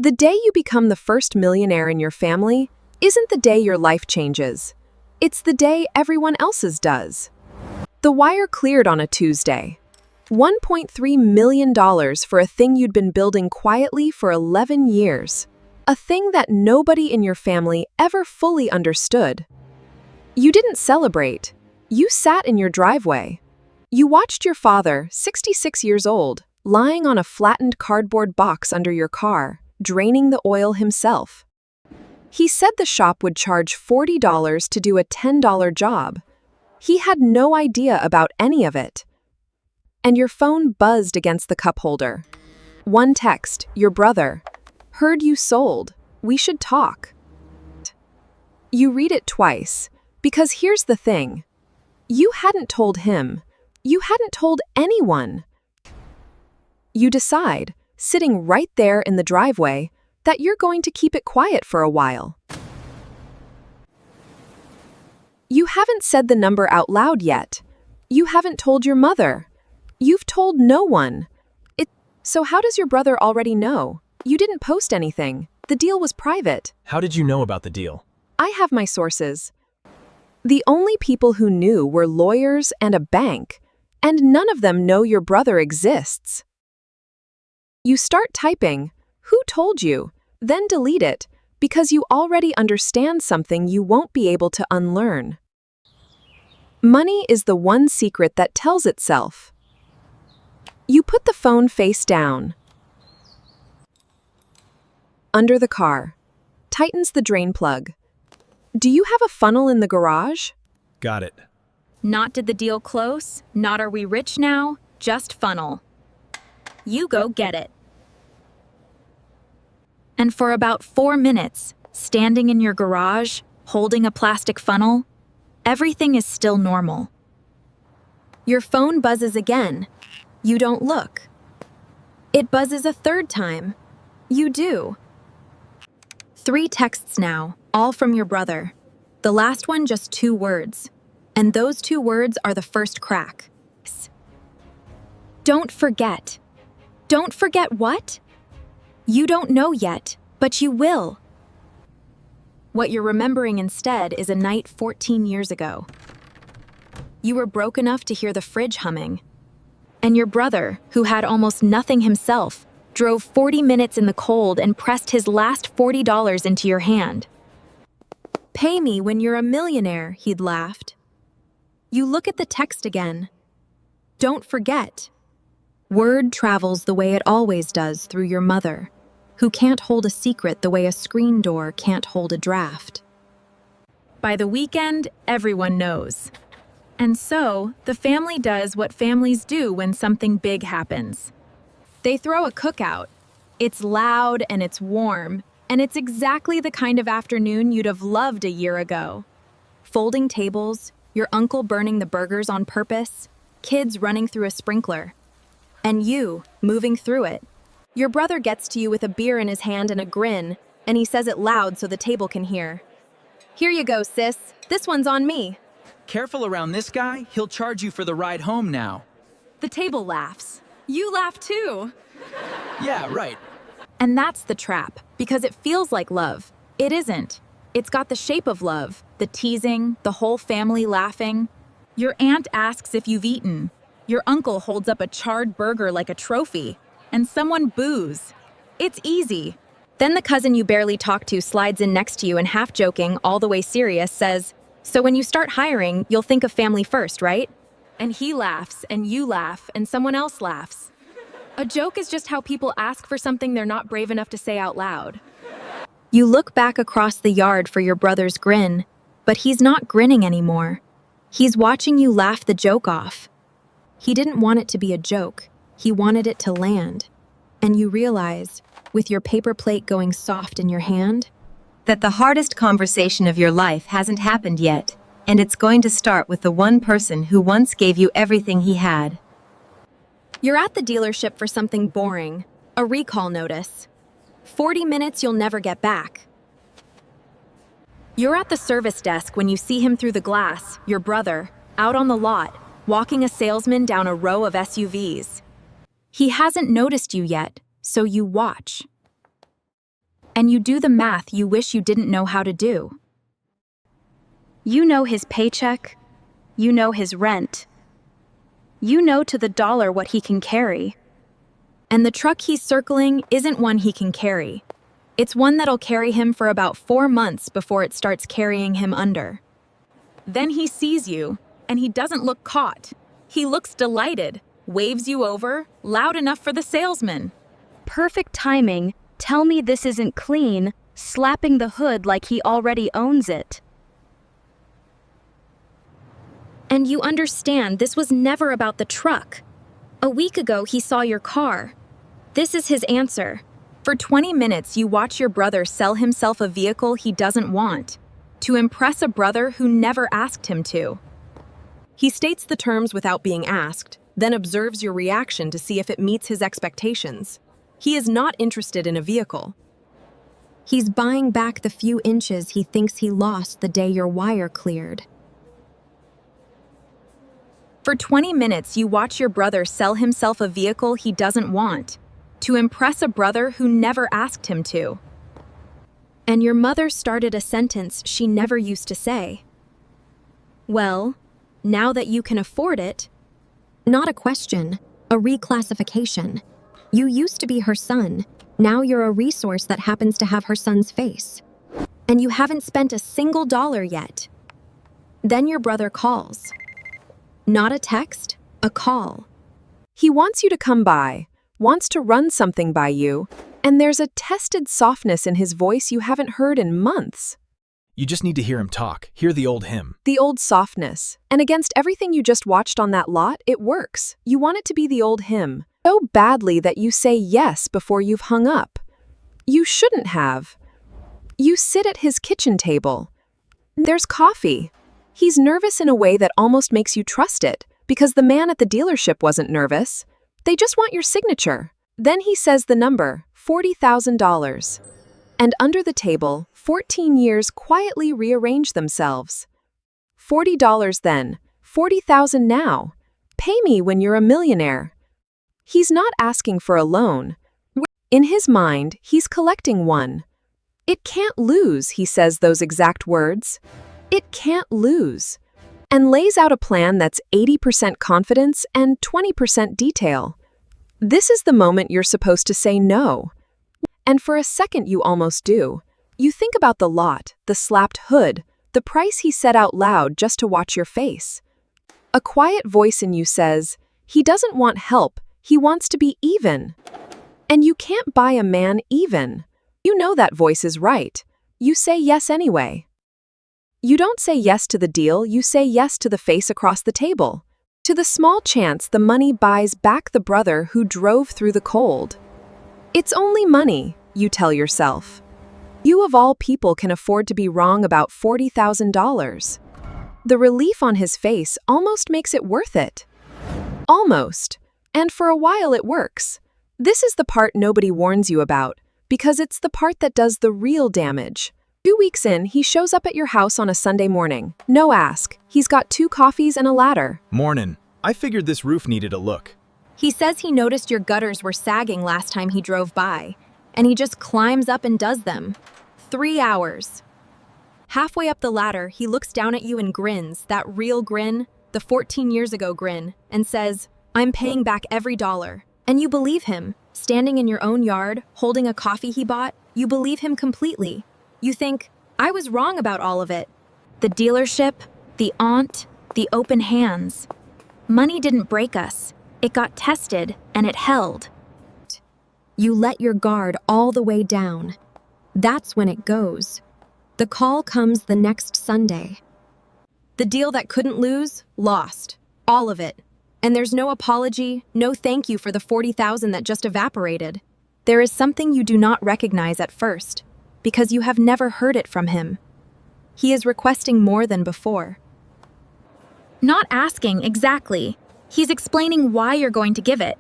The day you become the first millionaire in your family isn't the day your life changes. It's the day everyone else's does. The wire cleared on a Tuesday. $1.3 million for a thing you'd been building quietly for 11 years. A thing that nobody in your family ever fully understood. You didn't celebrate. You sat in your driveway. You watched your father, 66 years old, lying on a flattened cardboard box under your car, draining the oil himself. He said the shop would charge $40 to do a $10 job. He had no idea about any of it. And your phone buzzed against the cup holder. One text, your brother. Heard you sold. We should talk. You read it twice, because here's the thing. You hadn't told him. You hadn't told anyone. You decide, sitting right there in the driveway, that you're going to keep it quiet for a while. You haven't said the number out loud yet. You haven't told your mother. You've told no one. So how does your brother already know? You didn't post anything. The deal was private. How did you know about the deal? I have my sources. The only people who knew were lawyers and a bank, and none of them know your brother exists. You start typing, "Who told you?" Then delete it, because you already understand something you won't be able to unlearn. Money is the one secret that tells itself. You put the phone face down. Under the car. Tightens the drain plug. Do you have a funnel in the garage? Got it. Not did the deal close, not are we rich now, just funnel. You go get it. And for about 4 minutes, standing in your garage, holding a plastic funnel, everything is still normal. Your phone buzzes again. You don't look. It buzzes a third time. You do. 3 texts now, all from your brother. The last one just 2 words. And those 2 words are the first crack. Don't forget. Don't forget what? You don't know yet, but you will. What you're remembering instead is a night 14 years ago. You were broke enough to hear the fridge humming. And your brother, who had almost nothing himself, drove 40 minutes in the cold and pressed his last $40 into your hand. Pay me when you're a millionaire, he'd laughed. You look at the text again. Don't forget. Word travels the way it always does through your mother, who can't hold a secret the way a screen door can't hold a draft. By the weekend, everyone knows. And so, the family does what families do when something big happens. They throw a cookout. It's loud and it's warm, and it's exactly the kind of afternoon you'd have loved a year ago. Folding tables, your uncle burning the burgers on purpose, kids running through a sprinkler. And you, moving through it. Your brother gets to you with a beer in his hand and a grin, and he says it loud so the table can hear. Here you go, sis. This one's on me. Careful around this guy, he'll charge you for the ride home now. The table laughs. You laugh too. Yeah, right. And that's the trap, because it feels like love. It isn't. It's got the shape of love, the teasing, the whole family laughing. Your aunt asks if you've eaten. Your uncle holds up a charred burger like a trophy, and someone boos. It's easy. Then the cousin you barely talk to slides in next to you and half joking, all the way serious, says, "So when you start hiring, you'll think of family first, right?" And he laughs, and you laugh, and someone else laughs. A joke is just how people ask for something they're not brave enough to say out loud. You look back across the yard for your brother's grin, but he's not grinning anymore. He's watching you laugh the joke off. He didn't want it to be a joke. He wanted it to land. And you realize, with your paper plate going soft in your hand, that the hardest conversation of your life hasn't happened yet, and it's going to start with the one person who once gave you everything he had. You're at the dealership for something boring, a recall notice. 40 minutes you'll never get back. You're at the service desk when you see him through the glass, your brother, out on the lot, walking a salesman down a row of SUVs. He hasn't noticed you yet, so you watch. And you do the math you wish you didn't know how to do. You know his paycheck. You know his rent. You know to the dollar what he can carry. And the truck he's circling isn't one he can carry. It's one that'll carry him for about 4 months before it starts carrying him under. Then he sees you, and he doesn't look caught. He looks delighted, waves you over, loud enough for the salesman. Perfect timing. Tell me this isn't clean, slapping the hood like he already owns it. And you understand this was never about the truck. A week ago, he saw your car. This is his answer. For 20 minutes, you watch your brother sell himself a vehicle he doesn't want, to impress a brother who never asked him to. He states the terms without being asked, then observes your reaction to see if it meets his expectations. He is not interested in a vehicle. He's buying back the few inches he thinks he lost the day your wire cleared. For 20 minutes, you watch your brother sell himself a vehicle he doesn't want, to impress a brother who never asked him to. And your mother started a sentence she never used to say. Well, now that you can afford it, not a question, a reclassification. You used to be her son, now you're a resource that happens to have her son's face. And you haven't spent a single dollar yet. Then your brother calls. Not a text, a call. He wants you to come by, wants to run something by you, and there's a tested softness in his voice you haven't heard in months. You just need to hear him talk, hear the old hymn. The old softness. And against everything you just watched on that lot, it works. You want it to be the old hymn. So badly that you say yes before you've hung up. You shouldn't have. You sit at his kitchen table. There's coffee. He's nervous in a way that almost makes you trust it, because the man at the dealership wasn't nervous. They just want your signature. Then he says the number, $40,000. And under the table, 14 years quietly rearrange themselves. $40 then, $40,000 now. Pay me when you're a millionaire. He's not asking for a loan. In his mind, he's collecting one. It can't lose, he says those exact words. It can't lose. And lays out a plan that's 80% confidence and 20% detail. This is the moment you're supposed to say no. And for a second you almost do. You think about the lot, the slapped hood, the price he said out loud just to watch your face. A quiet voice in you says, he doesn't want help, he wants to be even. And you can't buy a man even. You know that voice is right. You say yes anyway. You don't say yes to the deal, you say yes to the face across the table. To the small chance the money buys back the brother who drove through the cold. It's only money, you tell yourself. You of all people can afford to be wrong about $40,000. The relief on his face almost makes it worth it. Almost. And for a while it works. This is the part nobody warns you about, because it's the part that does the real damage. 2 weeks in, he shows up at your house on a Sunday morning. No ask. He's got 2 coffees and a ladder. Mornin'. I figured this roof needed a look. He says he noticed your gutters were sagging last time he drove by, and he just climbs up and does them. 3 hours. Halfway up the ladder, he looks down at you and grins, that real grin, the 14 years ago grin, and says, I'm paying back every dollar. And you believe him. Standing in your own yard, holding a coffee he bought, you believe him completely. You think, I was wrong about all of it. The dealership, the aunt, the open hands. Money didn't break us. It got tested, and it held. You let your guard all the way down. That's when it goes. The call comes the next Sunday. The deal that couldn't lose, lost. All of it. And there's no apology, no thank you for the $40,000 that just evaporated. There is something you do not recognize at first, because you have never heard it from him. He is requesting more than before. Not asking, exactly. He's explaining why you're going to give it.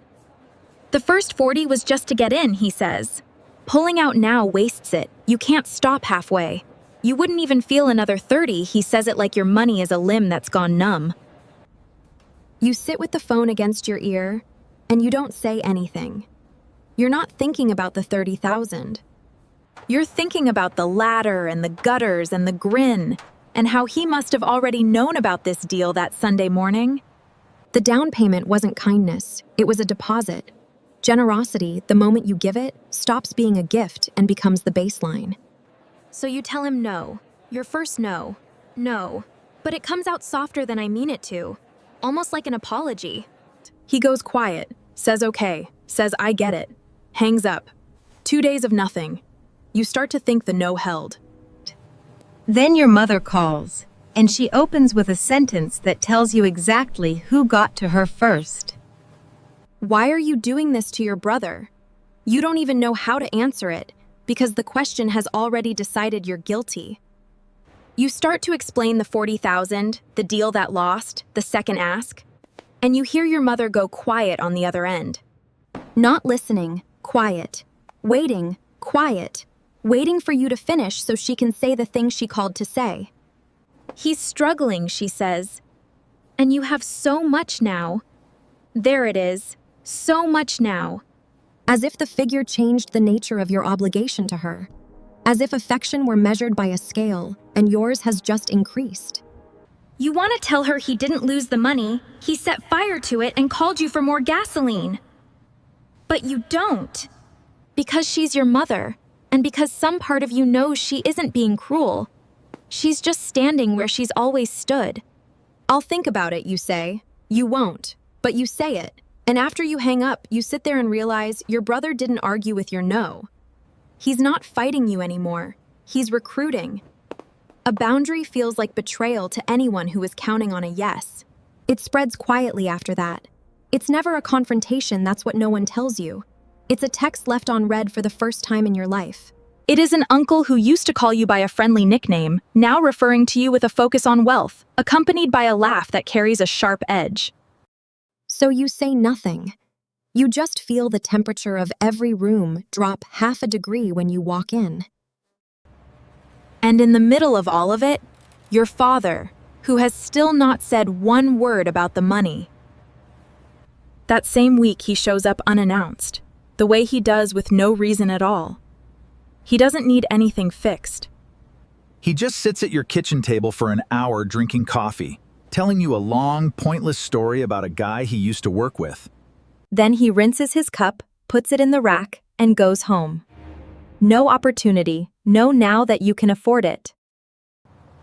The first 40 was just to get in, he says. Pulling out now wastes it. You can't stop halfway. You wouldn't even feel another 30, he says it like your money is a limb that's gone numb. You sit with the phone against your ear, and you don't say anything. You're not thinking about the $30,000. You're thinking about the ladder and the gutters and the grin, and how he must have already known about this deal that Sunday morning. The down payment wasn't kindness, it was a deposit. Generosity, the moment you give it, stops being a gift and becomes the baseline. So you tell him no, your first no, but it comes out softer than I mean it to, almost like an apology. He goes quiet, says okay, says I get it, hangs up. 2 days of nothing. You start to think the no held. Then your mother calls, and she opens with a sentence that tells you exactly who got to her first. Why are you doing this to your brother? You don't even know how to answer it, because the question has already decided you're guilty. You start to explain the 40,000, the deal that lost, the second ask, and you hear your mother go quiet on the other end. Not listening, quiet. Waiting, quiet. Waiting for you to finish so she can say the thing she called to say. He's struggling, she says. And you have so much now. There it is, so much now. As if the figure changed the nature of your obligation to her. As if affection were measured by a scale, and yours has just increased. You want to tell her he didn't lose the money, he set fire to it and called you for more gasoline. But you don't. Because she's your mother. And because some part of you knows she isn't being cruel. She's just standing where she's always stood. I'll think about it, you say. You won't, but you say it. And after you hang up, you sit there and realize your brother didn't argue with your no. He's not fighting you anymore. He's recruiting. A boundary feels like betrayal to anyone who is counting on a yes. It spreads quietly after that. It's never a confrontation, that's what no one tells you. It's a text left on read for the first time in your life. It is an uncle who used to call you by a friendly nickname, now referring to you with a focus on wealth, accompanied by a laugh that carries a sharp edge. So you say nothing. You just feel the temperature of every room drop 0.5 degree when you walk in. And in the middle of all of it, your father, who has still not said one word about the money. That same week he shows up unannounced. The way he does with no reason at all. He doesn't need anything fixed. He just sits at your kitchen table for an hour drinking coffee, telling you a long, pointless story about a guy he used to work with. Then he rinses his cup, puts it in the rack, and goes home. No opportunity, no now that you can afford it.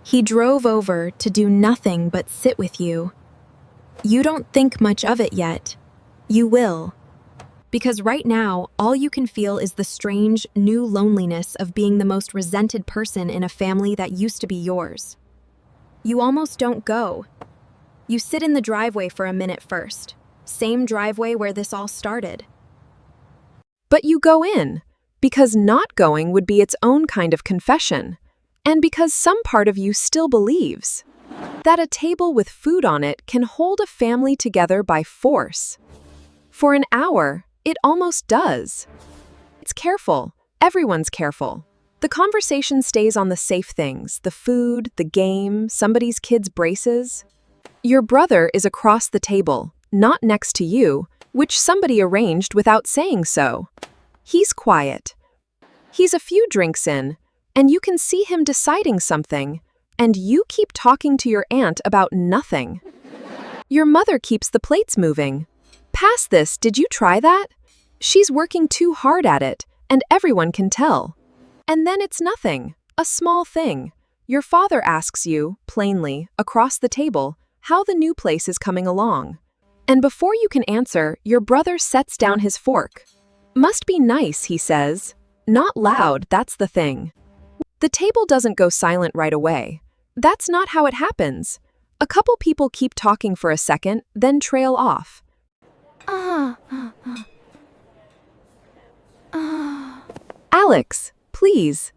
He drove over to do nothing but sit with you. You don't think much of it yet. You will. Because right now, all you can feel is the strange, new loneliness of being the most resented person in a family that used to be yours. You almost don't go. You sit in the driveway for a minute first. Same driveway where this all started. But you go in, because not going would be its own kind of confession, and because some part of you still believes that a table with food on it can hold a family together by force. For an hour, it almost does. It's careful. Everyone's careful. The conversation stays on the safe things, the food, the game, somebody's kid's braces. Your brother is across the table, not next to you, which somebody arranged without saying so. He's quiet. He's a few drinks in, and you can see him deciding something, and you keep talking to your aunt about nothing. Your mother keeps the plates moving. Pass this, did you try that? She's working too hard at it, and everyone can tell. And then it's nothing, a small thing. Your father asks you, plainly, across the table, how the new place is coming along. And before you can answer, your brother sets down his fork. Must be nice, he says. Not loud, that's the thing. The table doesn't go silent right away. That's not how it happens. A couple people keep talking for a second, then trail off. Alex, please.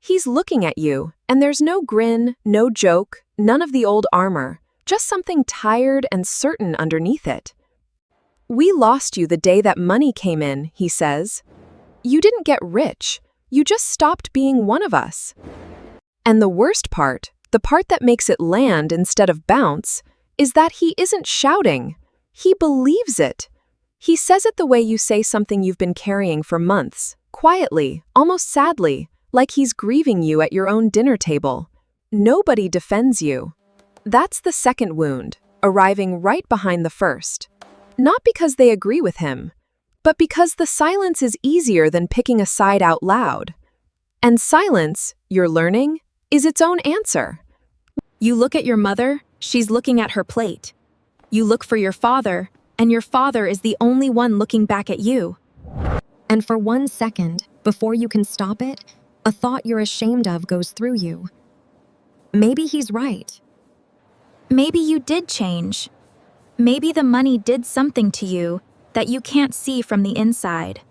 He's looking at you, and there's no grin, no joke, none of the old armor, just something tired and certain underneath it. We lost you the day that money came in, he says. You didn't get rich, you just stopped being one of us. And the worst part, the part that makes it land instead of bounce, is that he isn't shouting. He believes it. He says it the way you say something you've been carrying for months, quietly, almost sadly, like he's grieving you at your own dinner table. Nobody defends you. That's the second wound, arriving right behind the first. Not because they agree with him, but because the silence is easier than picking a side out loud. And silence, you're learning, is its own answer. You look at your mother, she's looking at her plate. You look for your father, and your father is the only one looking back at you. And for 1 second, before you can stop it, a thought you're ashamed of goes through you. Maybe he's right. Maybe you did change. Maybe the money did something to you that you can't see from the inside.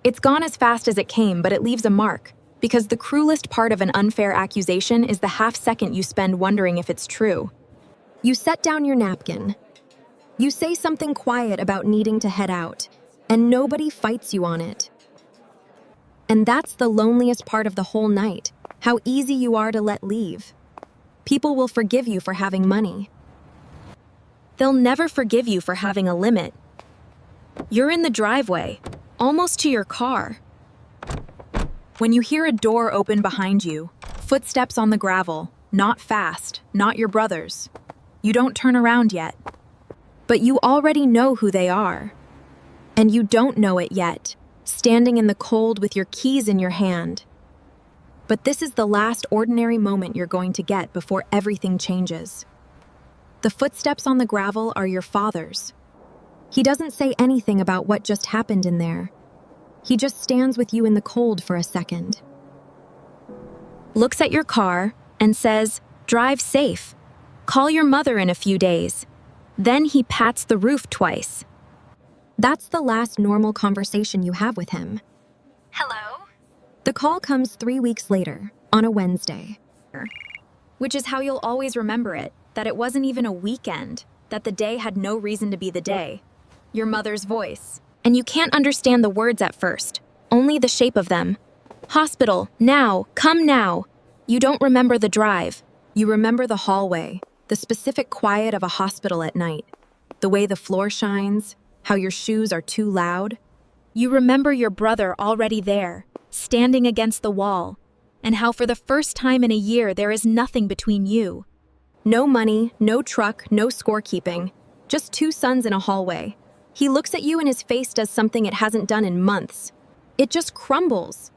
It's gone as fast as it came, but it leaves a mark, because the cruelest part of an unfair accusation is the half second you spend wondering if it's true. You set down your napkin. You say something quiet about needing to head out, and nobody fights you on it. And that's the loneliest part of the whole night, how easy you are to let leave. People will forgive you for having money. They'll never forgive you for having a limit. You're in the driveway, almost to your car. When you hear a door open behind you, footsteps on the gravel, not fast, not your brother's. You don't turn around yet. But you already know who they are. And you don't know it yet, standing in the cold with your keys in your hand. But this is the last ordinary moment you're going to get before everything changes. The footsteps on the gravel are your father's. He doesn't say anything about what just happened in there. He just stands with you in the cold for a second. Looks at your car and says, "Drive safe. Call your mother in a few days." Then he pats the roof twice. That's the last normal conversation you have with him. Hello? The call comes 3 weeks later, on a Wednesday. Which is how you'll always remember it, that it wasn't even a weekend, that the day had no reason to be the day. Your mother's voice. And you can't understand the words at first, only the shape of them. Hospital, now, come now. You don't remember the drive. You remember the hallway, the specific quiet of a hospital at night, the way the floor shines, how your shoes are too loud. You remember your brother already there, standing against the wall, and how for the first time in a year there is nothing between you. No money, no truck, no scorekeeping, just 2 sons in a hallway. He looks at you and his face does something it hasn't done in months. It just crumbles.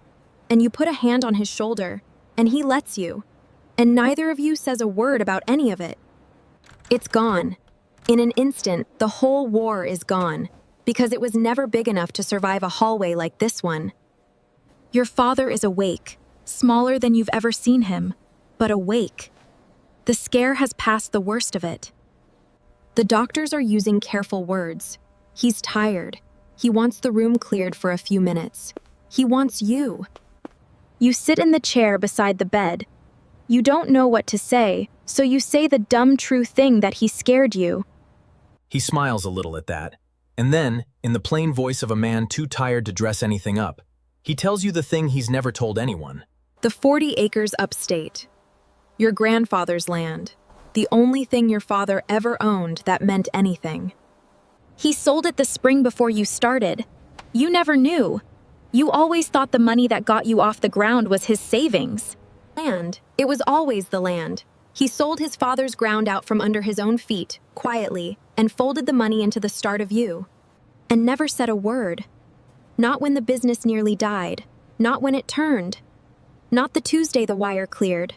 And you put a hand on his shoulder, and he lets you. And neither of you says a word about any of it. It's gone. In an instant, the whole war is gone, because it was never big enough to survive a hallway like this one. Your father is awake, smaller than you've ever seen him, but awake. The scare has passed the worst of it. The doctors are using careful words. He's tired. He wants the room cleared for a few minutes. He wants you. You sit in the chair beside the bed. You don't know what to say, so you say the dumb true thing that he scared you. He smiles a little at that, and then, in the plain voice of a man too tired to dress anything up, he tells you the thing he's never told anyone. The 40 acres upstate. Your grandfather's land. The only thing your father ever owned that meant anything. He sold it the spring before you started. You never knew. You always thought the money that got you off the ground was his savings. Land. It was always the land. He sold his father's ground out from under his own feet, quietly, and folded the money into the start of you. And never said a word. Not when the business nearly died. Not when it turned. Not the Tuesday the wire cleared.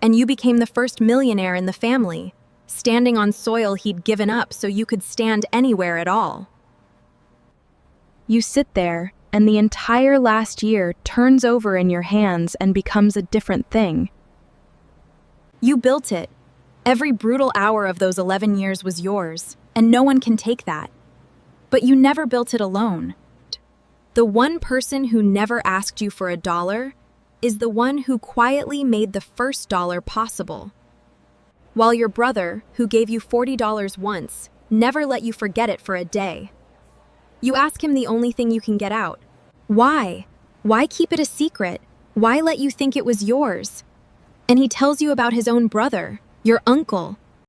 And you became the first millionaire in the family, standing on soil he'd given up so you could stand anywhere at all. You sit there, and the entire last year turns over in your hands and becomes a different thing. You built it. Every brutal hour of those 11 years was yours, and no one can take that. But you never built it alone. The one person who never asked you for $1 is the one who quietly made the first dollar possible. While your brother, who gave you $40 once, never let you forget it for a day. You ask him the only thing you can get out. Why? Why keep it a secret? Why let you think it was yours? And he tells you about his own brother, your uncle,